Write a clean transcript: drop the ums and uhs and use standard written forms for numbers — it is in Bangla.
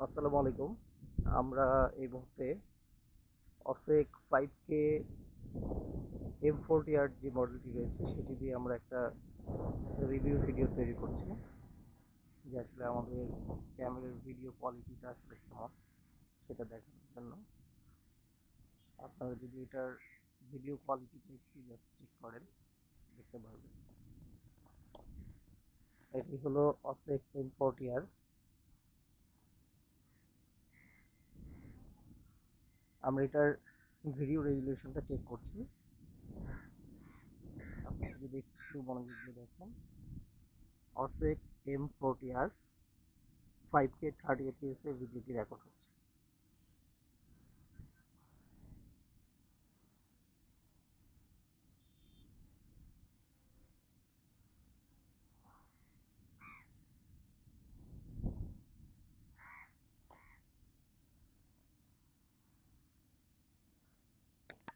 আসসালামু আলাইকুম। আমরা এই মুহূর্তে অসেক 5K M40R যে মডেলটি রয়েছে সেটি দিয়ে আমরা একটা রিভিউ ভিডিও তৈরি করছি, যে আসলে আমাদের ক্যামেরার ভিডিও কোয়ালিটিটা আসলে কেমন সেটা দেখানোর জন্য। আপনারা যদি এটার ভিডিও কোয়ালিটিটা একটু জাস্ট চেক করেন, দেখতে পারবেন। এটি হলো অসেক M40R। আমরা এটার ভিডিও রেজুলেশনটা চেক করছি। আপনারা যদি একটু মনোযোগ দিয়ে দেখেন, অসেক M40R 5K 30 fps এ ভিডিওটি রেকর্ড হচ্ছে।